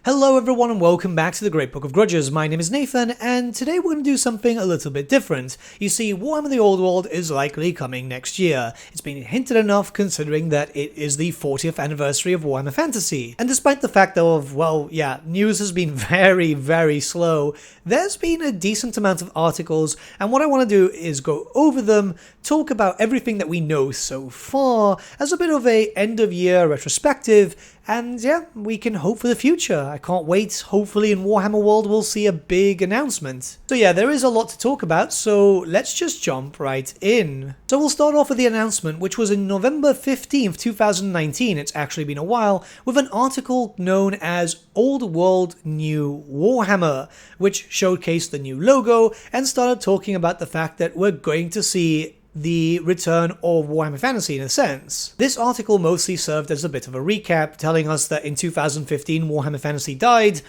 Hello everyone and welcome back to the Great Book of Grudges. My name is Nathan and today we're going to do something a little bit different. You see, Warhammer The Old World is likely coming next year. It's been hinted enough considering that it is the 40th anniversary of Warhammer Fantasy. And despite the fact of, well, yeah, news has been very slow, there's been a decent amount of articles, and what I want to do is go over them, talk about everything that we know so far as a bit of a end of year retrospective. And yeah, we can hope for the future. I can't wait. Hopefully in Warhammer World we'll see a big announcement. So yeah, there is a lot to talk about, so let's just jump right in. So we'll start off with the announcement, which was in November 15th, 2019. It's actually been a while, with an article known as Old World New Warhammer, which showcased the new logo and started talking about the fact that we're going to see the return of Warhammer Fantasy in a sense. This article mostly served as a bit of a recap, telling us that in 2015 Warhammer Fantasy died,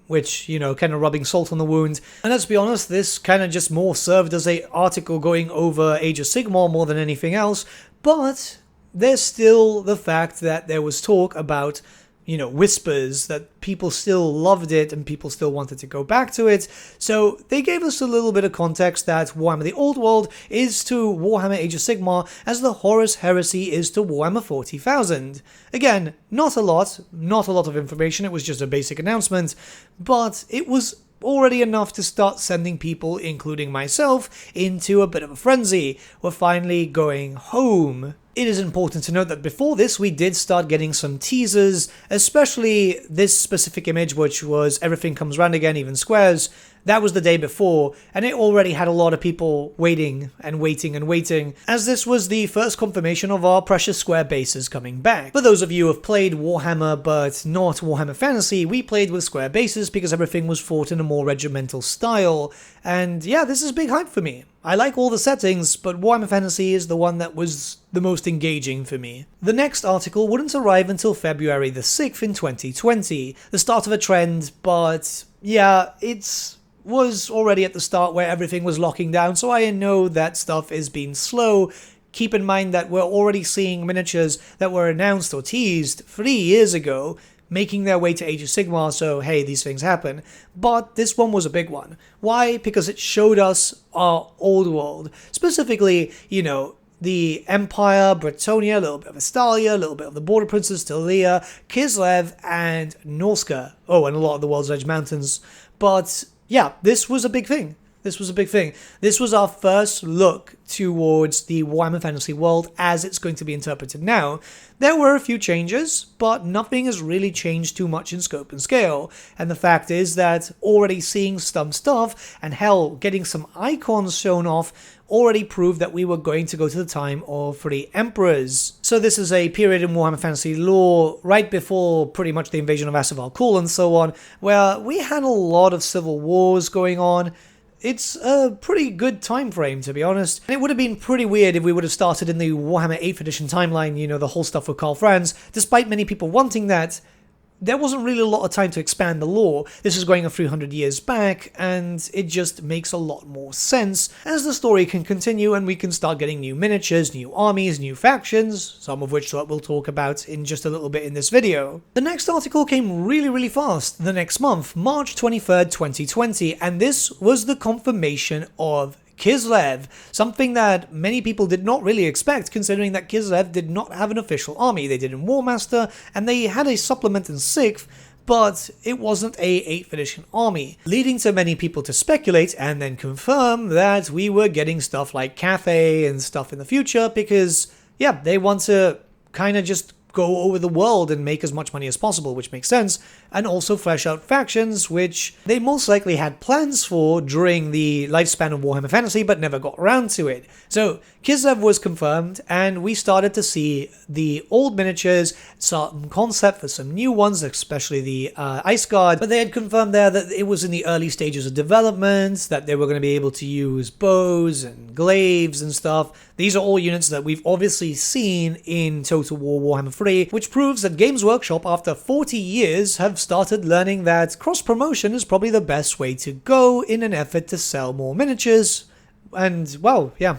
which, you know, kind of rubbing salt on the wound. And let's be honest, this kind of just more served as an article going over Age of Sigmar more than anything else, but there's still the fact that there was talk about, you know, whispers that people still loved it and people still wanted to go back to it. So they gave us a little bit of context that Warhammer The Old World is to Warhammer Age of Sigmar as the Horus Heresy is to Warhammer 40,000. Again, not a lot of information, it was just a basic announcement, but it was already enough to start sending people, including myself, into a bit of a frenzy. We're finally going home. It is important to note that before this we did start getting some teasers, especially this specific image, which was Everything Comes Round Again, Even Squares. That was the day before, and it already had a lot of people waiting, as this was the first confirmation of our precious square bases coming back. For those of you who have played Warhammer but not Warhammer Fantasy, we played with square bases because everything was fought in a more regimental style, and yeah, this is big hype for me. I like all the settings, but Warhammer Fantasy is the one that was the most engaging for me. The next article wouldn't arrive until February the 6th in 2020, the start of a trend, but yeah, was already at the start where everything was locking down, so I know that stuff is being slow. Keep in mind that we're already seeing miniatures that were announced or teased 3 years ago making their way to Age of Sigmar, so hey, these things happen. But this one was a big one. Why? Because it showed us our old world. Specifically, you know, the Empire, Bretonnia, a little bit of Estalia, a little bit of the Border Princes, Talia, Kislev, and Norska. Oh, and a lot of the World's Edge Mountains. But yeah, this was a big thing. This was our first look towards the Warhammer Fantasy world as it's going to be interpreted now. There were a few changes, but nothing has really changed too much in scope and scale. And the fact is that already seeing some stuff, and hell, getting some icons shown off, already proved that we were going to go to the time of 3 emperors. So this is a period in Warhammer Fantasy lore, right before pretty much the invasion of Assaval and so on, where we had a lot of civil wars going on. It's a pretty good time frame, to be honest. And it would have been pretty weird if we would have started in the Warhammer 8th edition timeline, you know, the whole stuff with Karl Franz. Despite many people wanting that, there wasn't really a lot of time to expand the lore. This is going a few hundred years back, and it just makes a lot more sense as the story can continue and we can start getting new miniatures, new armies, new factions, some of which we'll talk about in just a little bit in this video. The next article came really fast the next month, March 23rd, 2020, and this was the confirmation of Kislev, something that many people did not really expect, considering that Kislev did not have an official army. They did in Warmaster, and they had a supplement in 6th, but it wasn't a 8th edition army, leading to many people to speculate and then confirm that we were getting stuff like Cathay and stuff in the future, because, yeah, they want to kind of just go over the world and make as much money as possible, which makes sense, and also flesh out factions, which they most likely had plans for during the lifespan of Warhammer Fantasy, but never got around to it. So Kislev was confirmed, and we started to see the old miniatures, some concept for some new ones, especially the Ice Guard, but they had confirmed there that it was in the early stages of development, that they were going to be able to use bows and glaives and stuff. These are all units that we've obviously seen in Total War Warhammer 3, which proves that Games Workshop, after 40 years, have started learning that cross-promotion is probably the best way to go in an effort to sell more miniatures. And, well, yeah,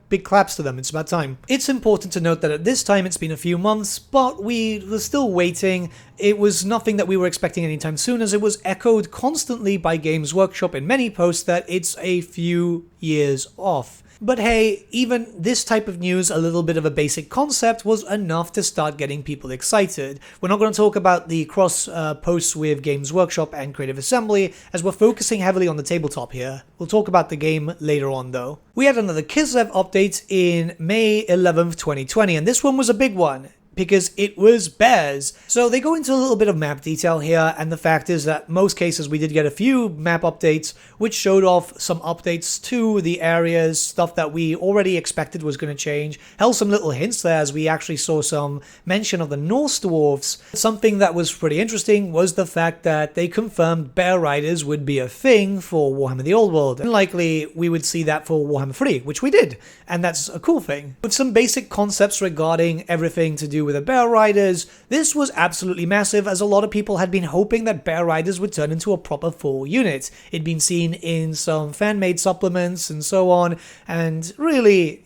big claps to them. It's about time. It's important to note that at this time it's been a few months, but we were still waiting. It was nothing that we were expecting anytime soon, as it was echoed constantly by Games Workshop in many posts that it's a few years off. But hey, even this type of news, a little bit of a basic concept, was enough to start getting people excited. We're not going to talk about the cross posts with Games Workshop and Creative Assembly, as we're focusing heavily on the tabletop here. We'll talk about the game later on though. We had another Kislev update in May 11th, 2020, and this one was a big one, because it was bears. So they go into a little bit of map detail here, and the fact is that most cases we did get a few map updates which showed off some updates to the areas, stuff that we already expected was going to change. Held some little hints there, as we actually saw some mention of the Norse dwarfs. Something that was pretty interesting was the fact that they confirmed bear riders would be a thing for Warhammer The Old World, and likely we would see that for Warhammer 3, which we did, and that's a cool thing. With some basic concepts regarding everything to do with the bear riders, this was absolutely massive, as a lot of people had been hoping that bear riders would turn into a proper full unit. It'd been seen in some fan-made supplements and so on, and really,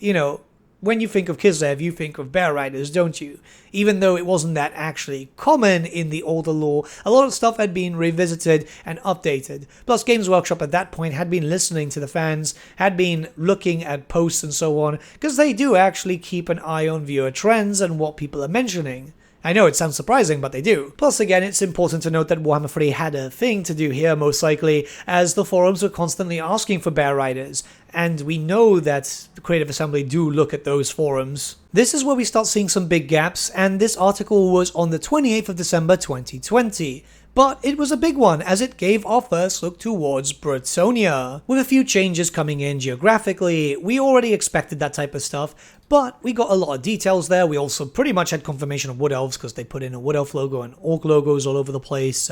when you think of Kislev, you think of bear riders, don't you? Even though it wasn't that actually common in the older lore, a lot of stuff had been revisited and updated. Plus, Games Workshop at that point had been listening to the fans, had been looking at posts and so on, because they do actually keep an eye on viewer trends and what people are mentioning. I know it sounds surprising, but they do. Plus, again, it's important to note that Warhammer 3 had a thing to do here, most likely, as the forums were constantly asking for bear riders, and we know that the Creative Assembly do look at those forums. This is where we start seeing some big gaps, and this article was on the 28th of December 2020. But it was a big one, as it gave our first look towards Bretonnia. With a few changes coming in geographically, we already expected that type of stuff, but we got a lot of details there. We also pretty much had confirmation of Wood Elves, because they put in a Wood Elf logo and Orc logos all over the place.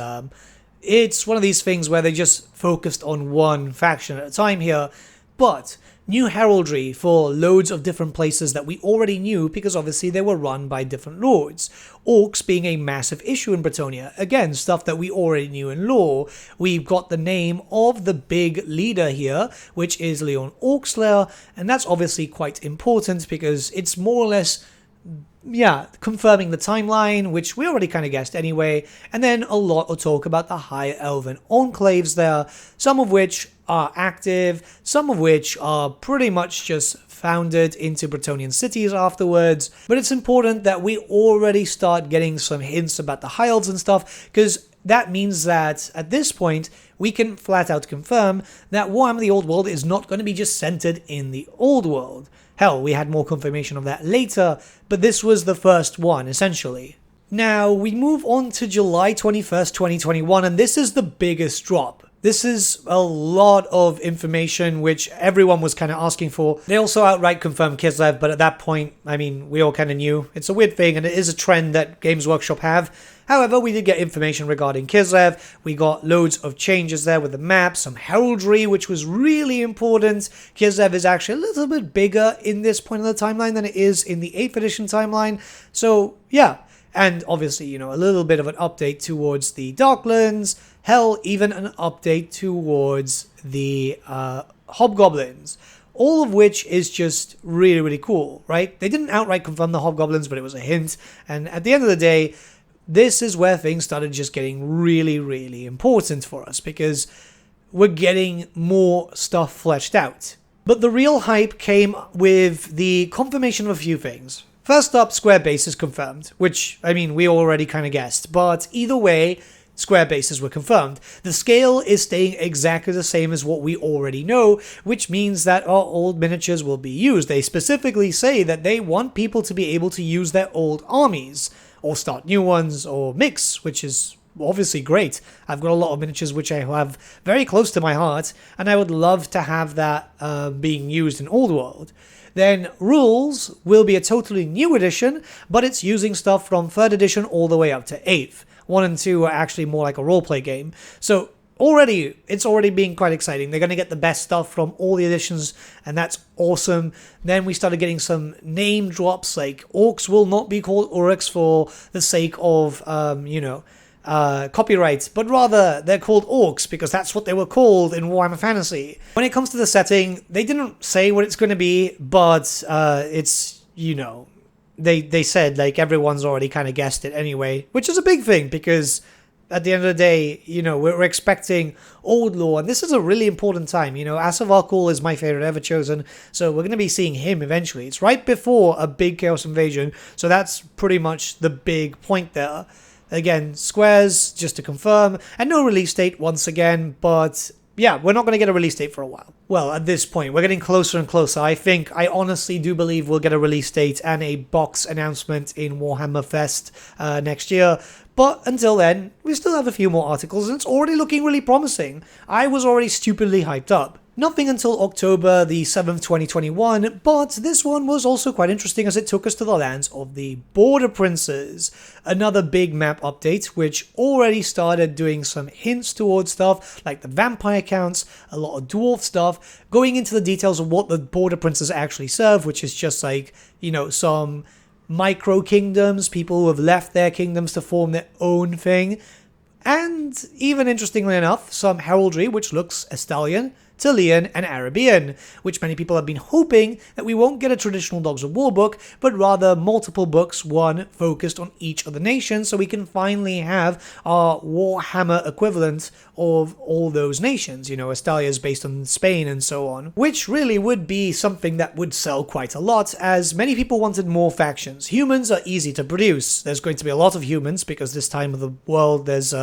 It's one of these things where they just focused on one faction at a time here, but new heraldry for loads of different places that we already knew, because obviously they were run by different lords. Orcs being a massive issue in Bretonnia. Again, stuff that we already knew in lore. We've got the name of the big leader here, which is Leon Orcslayer, and that's obviously quite important because it's more or less, confirming the timeline, which we already kind of guessed anyway, and then a lot of talk about the high elven enclaves there, some of which are active, some of which are pretty much just founded into Bretonian cities afterwards. But it's important that we already start getting some hints about the high elves and stuff, because that means that at this point we can flat out confirm that Warhammer The Old World is not going to be just centered in the Old World. Hell, we had more confirmation of that later, but this was the first one, essentially. Now, we move on to July 21st, 2021, and this is the biggest drop. This is a lot of information which everyone was kind of asking for. They also outright confirmed Kislev, but at that point, we all kind of knew. It's a weird thing, and it is a trend that Games Workshop have. However, we did get information regarding Kislev. We got loads of changes there with the map, some heraldry, which was really important. Kislev is actually a little bit bigger in this point of the timeline than it is in the 8th edition timeline. So, yeah. And obviously, a little bit of an update towards the Darklands. Hell, even an update towards the Hobgoblins. All of which is just really, really cool, right? They didn't outright confirm the Hobgoblins, but it was a hint. And at the end of the day, this is where things started just getting really, really important for us, because we're getting more stuff fleshed out. But the real hype came with the confirmation of a few things. First up, Square Base is confirmed, which, we already kind of guessed, but either way, Square bases were confirmed. The scale is staying exactly the same as what we already know, which means that our old miniatures will be used. They specifically say that they want people to be able to use their old armies, or start new ones, or mix, which is obviously great. I've got a lot of miniatures which I have very close to my heart, and I would love to have that being used in Old World. Then Rules will be a totally new edition, but it's using stuff from 3rd edition all the way up to 8th. 1 and 2 are actually more like a roleplay game. So it's already been quite exciting. They're going to get the best stuff from all the editions, and that's awesome. Then we started getting some name drops, like Orcs will not be called Orcs for the sake of, copyright, but rather they're called orcs because that's what they were called in Warhammer Fantasy. When it comes to the setting, they didn't say what it's going to be, but it's, you know, they said like everyone's already kind of guessed it anyway, which is a big thing because at the end of the day, you know, we're expecting old lore, and this is a really important time. You know, Assavarkul is my favorite ever chosen, so we're going to be seeing him eventually. It's right before a big Chaos Invasion, so that's pretty much the big point there. Again, squares, just to confirm, and no release date once again, but yeah, we're not going to get a release date for a while. Well, at this point, we're getting closer and closer. I honestly do believe we'll get a release date and a box announcement in Warhammer Fest next year. But until then, we still have a few more articles, and it's already looking really promising. I was already stupidly hyped up. Nothing until October the 7th, 2021, but this one was also quite interesting as it took us to the lands of the Border Princes. Another big map update, which already started doing some hints towards stuff like the vampire counts, a lot of dwarf stuff, going into the details of what the Border Princes actually serve, which is just like, you know, some micro kingdoms, people who have left their kingdoms to form their own thing, and even interestingly enough, some heraldry which looks Estalian, Talian, and Arabian, which many people have been hoping that we won't get a traditional Dogs of War book, but rather multiple books, one focused on each of the nations, so we can finally have our Warhammer equivalent of all those nations. You know, Estalia is based on Spain and so on, which really would be something that would sell quite a lot, as many people wanted more factions. Humans are easy to produce. There's going to be a lot of humans, because this time of the world there's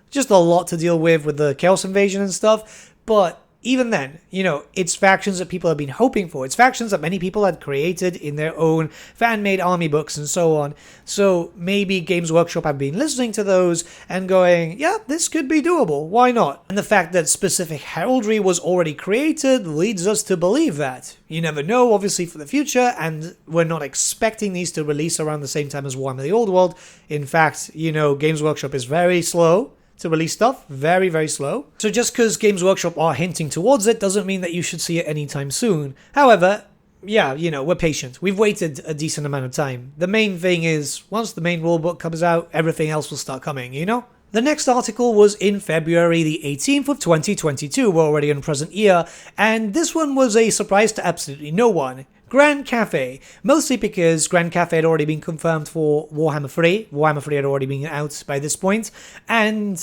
just a lot to deal with the Chaos Invasion and stuff, but even then, you know, it's factions that people have been hoping for. It's factions that many people had created in their own fan-made army books and so on. So maybe Games Workshop have been listening to those and going, yeah, this could be doable. Why not? And the fact that specific heraldry was already created leads us to believe that. You never know, obviously, for the future, and we're not expecting these to release around the same time as Warhammer The Old World. In fact, you know, Games Workshop is very slow to release stuff, very, very slow. So just because Games Workshop are hinting towards it doesn't mean that you should see it anytime soon. However, yeah, you know, we're patient. We've waited a decent amount of time. The main thing is, once the main rulebook comes out, everything else will start coming, you know? The next article was in February the 18th of 2022, we're already in present year, and this one was a surprise to absolutely no one. Grand Cafe, mostly because Grand Cafe had already been confirmed for Warhammer 3. Warhammer 3 had already been out by this point, and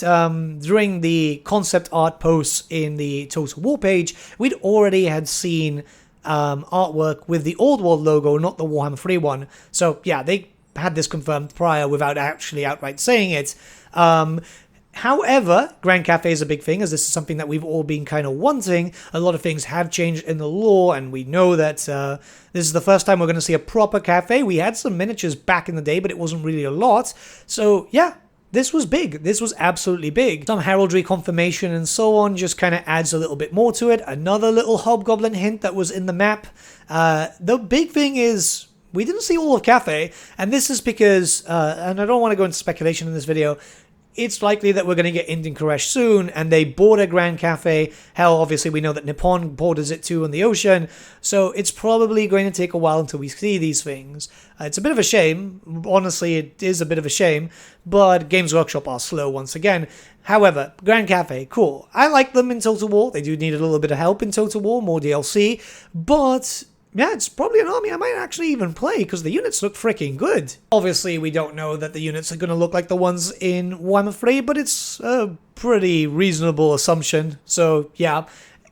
during the concept art posts in the Total War page, we'd already had seen artwork with the Old World logo, not the Warhammer 3 one. So yeah, they had this confirmed prior without actually outright saying it. However, Grand Cafe is a big thing, as this is something that we've all been kind of wanting. A lot of things have changed in the lore, and we know that this is the first time we're going to see a proper cafe. We had some miniatures back in the day, but it wasn't really a lot. So yeah, this was big. This was absolutely big. Some heraldry confirmation and so on just kind of adds a little bit more to it. Another little hobgoblin hint that was in the map. The big thing is, we didn't see all of Cafe, and this is because, and I don't want to go into speculation in this video, it's likely that we're going to get Indian Koresh soon, and they border Grand Cafe. Hell, obviously we know that Nippon borders it too on the ocean, so it's probably going to take a while until we see these things. It's a bit of a shame. Honestly, it is a bit of a shame, but Games Workshop are slow once again. However, Grand Cafe, cool. I like them in Total War. They do need a little bit of help in Total War, more DLC, but yeah, it's probably an army I might actually even play, because the units look freaking good. Obviously, we don't know that the units are going to look like the ones in Warhammer 3, but it's a pretty reasonable assumption, so yeah.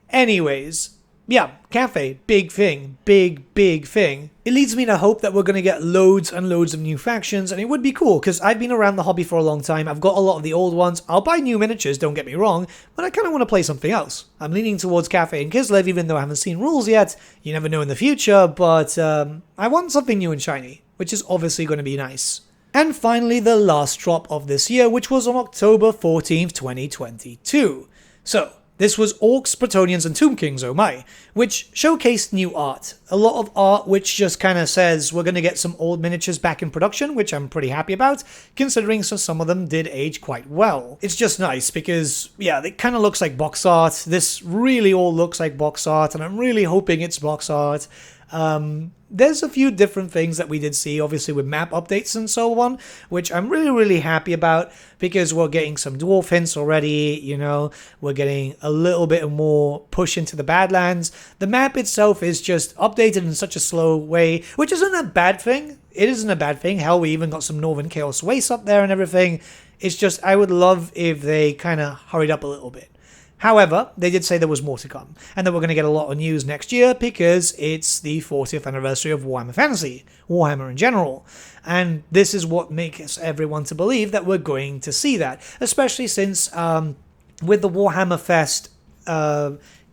Anyways, yeah, Cafe, big thing, big thing. It leads me to hope that we're going to get loads and loads of new factions, and it would be cool, because I've been around the hobby for a long time. I've got a lot of the old ones. I'll buy new miniatures, don't get me wrong, but I kind of want to play something else. I'm leaning towards Cafe and Kislev, even though I haven't seen rules yet. You never know in the future, but I want something new and shiny, which is obviously going to be nice. And finally, the last drop of this year, which was on October 14th, 2022. So, this was Orcs, Bretonnians, and Tomb Kings, oh my, which showcased new art. A lot of art which just kind of says we're going to get some old miniatures back in production, which I'm pretty happy about, considering some of them did age quite well. It's just nice because, yeah, it kind of looks like box art. This really all looks like box art, and I'm really hoping it's box art. There's a few different things that we did see, obviously with map updates and so on, which I'm really, really happy about, because we're getting some dwarf hints already, you know, we're getting a little bit more push into the Badlands. The map itself is just updated in such a slow way, which isn't a bad thing. It isn't a bad thing. Hell, we even got some Northern Chaos Wastes up there and everything. It's just, I would love if they kind of hurried up a little bit. However, they did say there was more to come, and that we're going to get a lot of news next year because it's the 40th anniversary of Warhammer Fantasy, Warhammer in general. And this is what makes everyone to believe that we're going to see that, especially since with the Warhammer Fest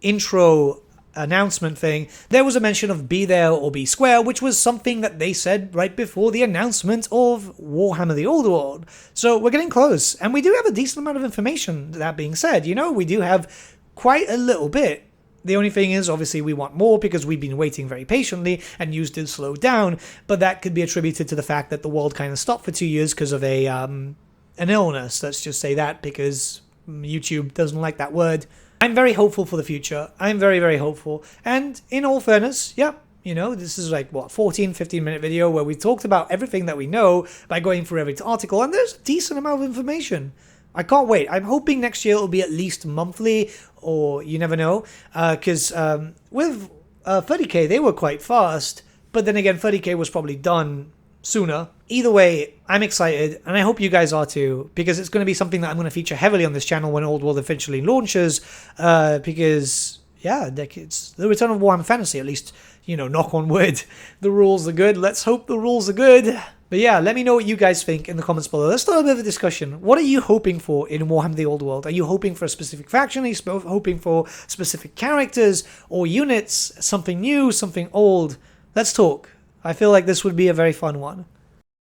intro announcement thing, there was a mention of be there or be square, which was something that they said right before the announcement of Warhammer The Old World. So we're getting close, and we do have a decent amount of information. That being said, you know, we do have quite a little bit. The only thing is, obviously, we want more because we've been waiting very patiently and news did slow down, but that could be attributed to the fact that the world kind of stopped for 2 years because of an illness. Let's just say that, because YouTube doesn't like that word. I'm very hopeful for the future. I'm very, very hopeful. And in all fairness, yeah, you know, this is like, what, 14, 15-minute video where we talked about everything that we know by going through every article, and there's a decent amount of information. I can't wait. I'm hoping next year it'll be at least monthly, or you never know, because with 30k, they were quite fast, but then again, 30k was probably done sooner. Either way, I'm excited, and I hope you guys are too, because it's going to be something that I'm going to feature heavily on this channel when Old World eventually launches, because, yeah, it's the return of Warhammer Fantasy, at least, you know, knock on wood. The rules are good. Let's hope the rules are good. But yeah, let me know what you guys think in the comments below. Let's start a bit of a discussion. What are you hoping for in Warhammer The Old World? Are you hoping for a specific faction? Are you hoping for specific characters or units? Something new, something old? Let's talk. I feel like this would be a very fun one.